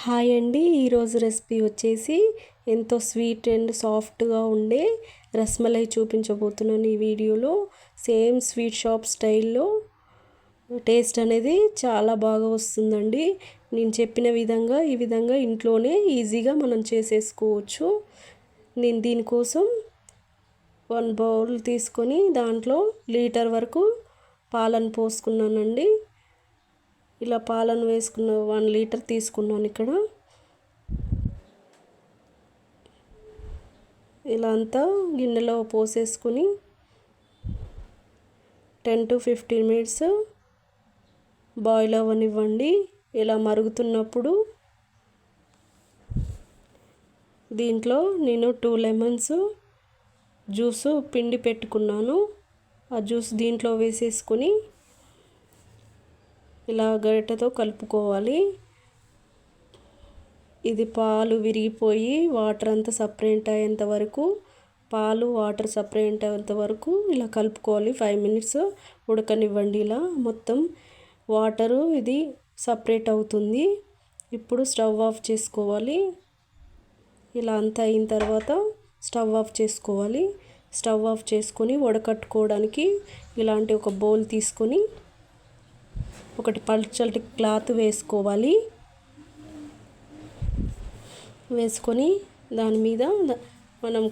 Hi అండి. ఈరోజు recipe వచ్చేసి ఎంతో స్వీట్ అండ్ సాఫ్ట్గా ఉండే రస్మలై చూపించబోతున్నాను ఈ వీడియోలో. సేమ్ స్వీట్ షాప్ స్టైల్లో టేస్ట్ అనేది చాలా బాగా వస్తుందండి. నేను చెప్పిన విధంగా ఈ విధంగా ఇంట్లోనే ఈజీగా మనం చేసేసుకోవచ్చు. నేను దీనికోసం 1 బౌల్ తీసుకొని దాంట్లో లీటర్ వరకు పాలను పోసుకున్నానండి. ఇలా పాలను వేసుకున్న 1 లీటర్ తీసుకున్నాను ఇక్కడ. ఇలా అంతా గిన్నెలో పోసేసుకుని 10 to 15 మినిట్స్ బాయిల్ అవ్వనివ్వండి. ఇలా మరుగుతున్నప్పుడు దీంట్లో నేను 2 లెమన్స్ జ్యూసు పిండి పెట్టుకున్నాను. ఆ జ్యూస్ దీంట్లో వేసేసుకొని ఇలా గరిటెతో కలుపుకోవాలి. ఇది పాలు విరిగిపోయి వాటర్ అంతా సపరేట్ అయ్యేంత వరకు, పాలు వాటర్ సపరేట్ అయ్యేంత వరకు ఇలా కలుపుకోవాలి. 5 మినిట్స్ ఉడకనివ్వండి. ఇలా మొత్తం వాటరు ఇది సపరేట్ అవుతుంది. ఇప్పుడు స్టవ్ ఆఫ్ చేసుకోవాలి. ఇలా అంతా అయిన తర్వాత స్టవ్ ఆఫ్ చేసుకోవాలి. స్టవ్ ఆఫ్ చేసుకొని వడకట్టుకోవడానికి ఇలాంటి ఒక బౌల్ తీసుకొని ఒకటి పల్చటి క్లాత్ వేసుకోవాలి. వేసుకొని దాని మీద మనం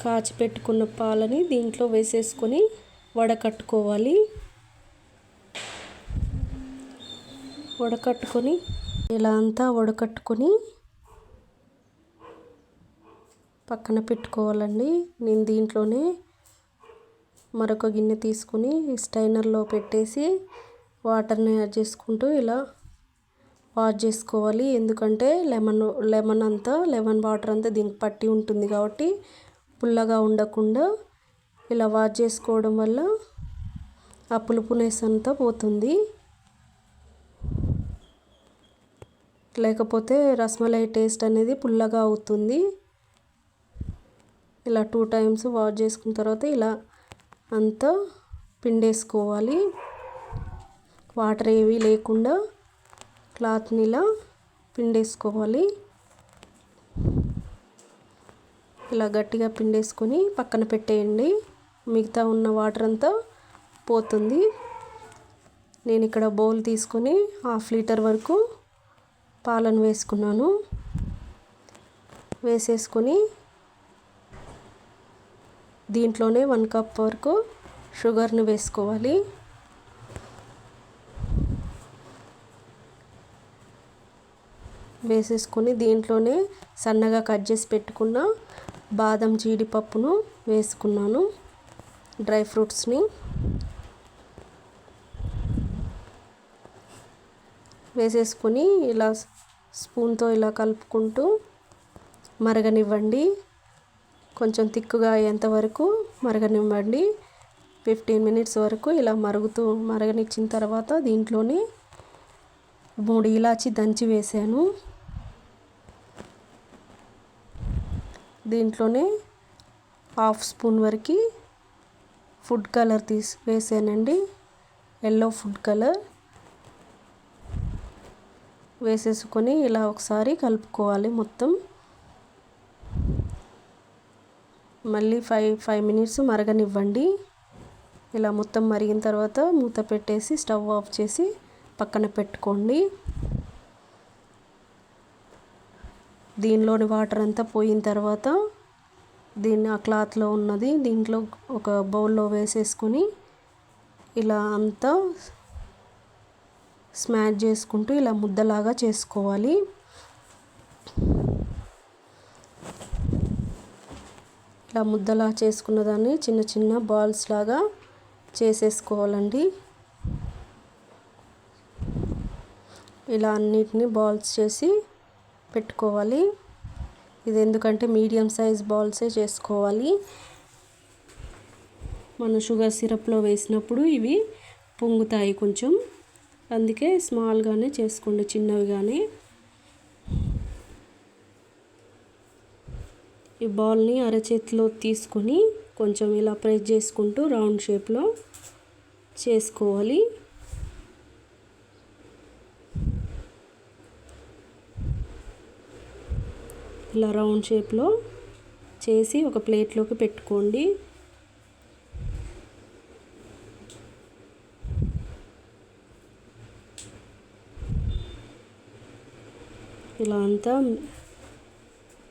కాచి పెట్టుకున్న పాలని దీంట్లో వేసేసుకొని వడకట్టుకోవాలి. వడకట్టుకొని ఇలా అంతా వడకట్టుకొని పక్కన పెట్టుకోవాలండి. నేను దీంట్లోనే మరొక గిన్నె తీసుకుని స్టైనర్లో పెట్టేసి వాటర్ని యాడ్ చేసుకుంటూ ఇలా వాష్ చేసుకోవాలి. ఎందుకంటే లెమన్ వాటర్ అంతా దీనికి పట్టి ఉంటుంది కాబట్టి పుల్లగా ఉండకుండా ఇలా వాష్ చేసుకోవడం వల్ల ఆ పులుపునెస్ అంతా పోతుంది. లేకపోతే రస్మలై టేస్ట్ అనేది పుల్లగా అవుతుంది. ఇలా 2 టైమ్స్ వాష్ చేసుకున్న తర్వాత ఇలా అంతా పిండేసుకోవాలి. వాటర్ ఏవి లేకుండా క్లాత్ని ఇలా పిండేసుకోవాలి. ఇలా గట్టిగా పిండేసుకొని పక్కన పెట్టేయండి. మిగతా ఉన్న వాటర్ అంతా పోతుంది. నేను ఇక్కడ బౌల్ తీసుకొని 1/2 లీటర్ వరకు పాలను వేసుకున్నాను. వేసేసుకొని దీంట్లోనే 1 కప్ వరకు షుగర్ని వేసుకోవాలి. వేసేసుకొని దీంట్లోనే సన్నగా కట్ చేసి పెట్టుకున్న బాదం జీడిపప్పును వేసుకున్నాను. డ్రై ఫ్రూట్స్ని వేసేసుకొని ఇలా స్పూన్తో ఇలా కలుపుకుంటూ మరగనివ్వండి. కొంచెం తిక్కుగా అయ్యేంత వరకు మరగనివ్వండి. 15 మినిట్స్ వరకు ఇలా మరగనిచ్చిన తర్వాత దీంట్లోనే 3 ఇలాచి దంచి వేసాను. దీంట్లోనే 1/2 స్పూన్ వరకు ఫుడ్ కలర్ వేసానండి. ఎల్లో ఫుడ్ కలర్ వేసేసుకొని ఇలా ఒకసారి కలుపుకోవాలి. మొత్తం మళ్ళీ 5 మినిట్స్ మరగనివ్వండి. ఇలా మొత్తం మరిగిన తర్వాత మూత పెట్టేసి స్టవ్ ఆఫ్ చేసి పక్కన పెట్టుకోండి. దీనిలోని వాటర్ అంతా పోయిన తర్వాత ఆ క్లాత్లో ఉన్నది దీంట్లో ఒక బౌల్లో వేసేసుకొని ఇలా అంతా స్మాష్ చేసుకుంటూ ఇలా ముద్దలాగా చేసుకోవాలి. ఇలా ముద్దలా చేసుకున్న దాన్ని చిన్న చిన్న బాల్స్ లాగా చేసేసుకోవాలండి. ఇలా అన్నిటిని బాల్స్ చేసి పెట్టుకోవాలి. ఇది ఎందుకంటే మీడియం సైజ్ బాల్సే చేసుకోవాలి. మనం షుగర్ సిరప్లో వేసినప్పుడు ఇవి పొంగుతాయి కొంచెం, అందుకే స్మాల్గానే చేసుకోండి, చిన్నవిగానే. ఈ బాల్ని అరచేతిలో తీసుకొని కొంచెం ఇలా ప్రెస్ చేసుకుంటూ రౌండ్ షేప్లో చేసుకోవాలి. ఇలా రౌండ్ షేప్లో చేసి ఒక ప్లేట్లోకి పెట్టుకోండి. ఇలా అంతా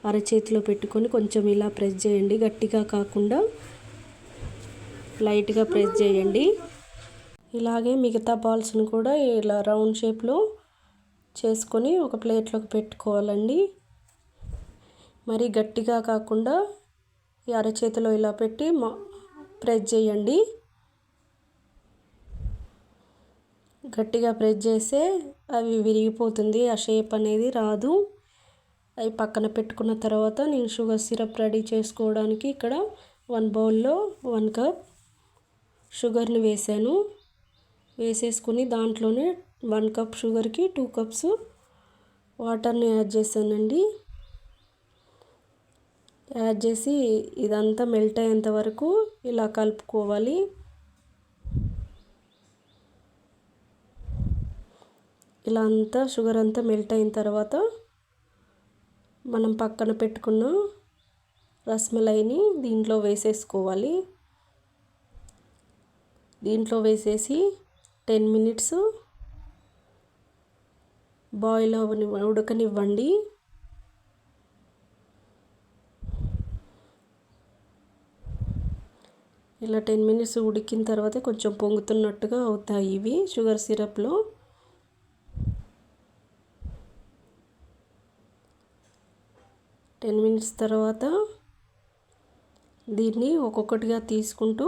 అరచేతిలో పెట్టుకొని కొంచెం ఇలా ప్రెస్ చేయండి, గట్టిగా కాకుండా లైట్గా ప్రెస్ చేయండి. ఇలాగే మిగతా బాల్స్ని కూడా ఇలా రౌండ్ షేప్లో చేసుకొని ఒక ప్లేట్లోకి పెట్టుకోవాలండి. మరి గట్టిగా కాకుండా ఈ అరచేతిలో ఇలా పెట్టి ప్రెస్ చేయండి. గట్టిగా ప్రెస్ చేస్తే అవి విరిగిపోతుంది, ఆ షేప్ అనేది రాదు. అవి పక్కన పెట్టుకున్న తర్వాత నేను షుగర్ సిరప్ రెడీ చేసుకోవడానికి ఇక్కడ 1 బౌల్లో 1 కప్ షుగర్ని వేసాను. వేసేసుకుని దాంట్లోనే 1 కప్ షుగర్కి 2 కప్స్ వాటర్ని యాడ్ చేశానండి. యాడ్ చేసి ఇదంతా మెల్ట్ అయ్యేంత వరకు ఇలా కలుపుకోవాలి. ఇలా అంతా షుగర్ అంతా మెల్ట్ అయిన తర్వాత మనం పక్కన పెట్టుకున్న రస్మలైని దీంట్లో వేసేసుకోవాలి. దీంట్లో వేసేసి 10 మినిట్స్ బాయిల్ ఉడకనివ్వండి. ఇలా 10 మినిట్స్ ఉడికిన తర్వాత కొంచెం పొంగుతున్నట్టుగా అవుతాయి ఇవి షుగర్ సిరప్లో. టెన్ మినిట్స్ తర్వాత దీన్ని ఒక్కొక్కటిగా తీసుకుంటూ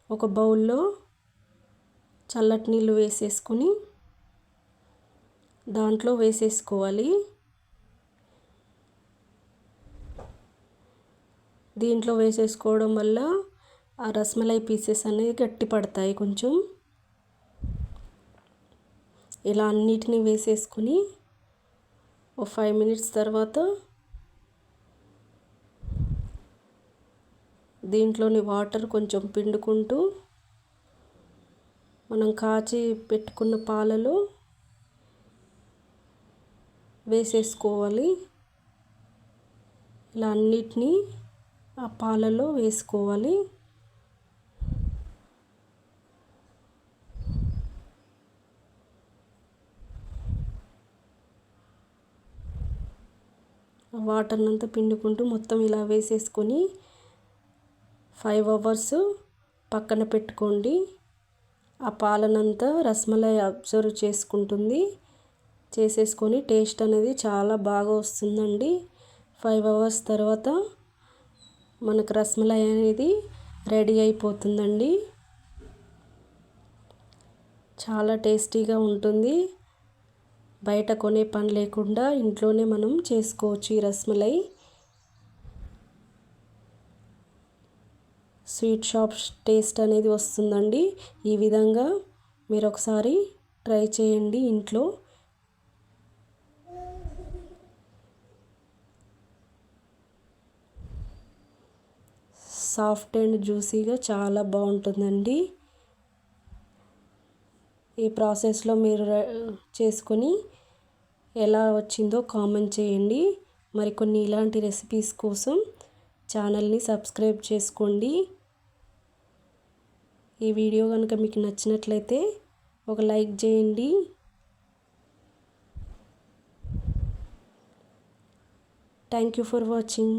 ఒక బౌల్లో చల్లటి నీళ్ళు వేసేసుకొని దాంట్లో వేసేసుకోవాలి. దీంట్లో వేసేసుకోవడం వల్ల ఆ రస్మలై పీసెస్ అనేది గట్టి పడతాయి కొంచెం. ఇలా అన్నిటినీ వేసేసుకుని ఒక 5 మినిట్స్ తర్వాత దీంట్లోని వాటర్ కొంచెం పిండుకుంటూ మనం కాచి పెట్టుకున్న పాలలో వేసేసుకోవాలి. ఇలా అన్నిటినీ ఆ పాలలో వేసుకోవాలి. వాటర్ని అంతా పిండుకుంటూ మొత్తం ఇలా వేసేసుకొని 5 అవర్స్ పక్కన పెట్టుకోండి. ఆ పాలనంతా రస్మలై అబ్జర్వ్ చేసుకుంటుంది. చేసేసుకొని టేస్ట్ అనేది చాలా బాగా వస్తుందండి. 5 అవర్స్ తర్వాత మనకు రస్మలై అనేది రెడీ అయిపోతుందండి. చాలా టేస్టీగా ఉంటుంది. బయట కొనే పని లేకుండా ఇంట్లోనే మనం చేసుకోవచ్చు ఈ రస్మలై. స్వీట్ షాప్ టేస్ట్ అనేది వస్తుందండి. ఈ విధంగా మీరు ఒకసారి ట్రై చేయండి ఇంట్లో. సాఫ్ట్ అండ్ జ్యూసీగా చాలా బాగుంటుందండి. ఈ ప్రాసెస్లో మీరు చేసుకొని ఎలా వచ్చిందో కామెంట్ చేయండి. మరికొన్ని ఇలాంటి రెసిపీస్ కోసం ఛానల్ని సబ్స్క్రైబ్ చేసుకోండి. ఈ వీడియో కనుక మీకు నచ్చినట్లయితే ఒక లైక్ చేయండి. Thank you for watching.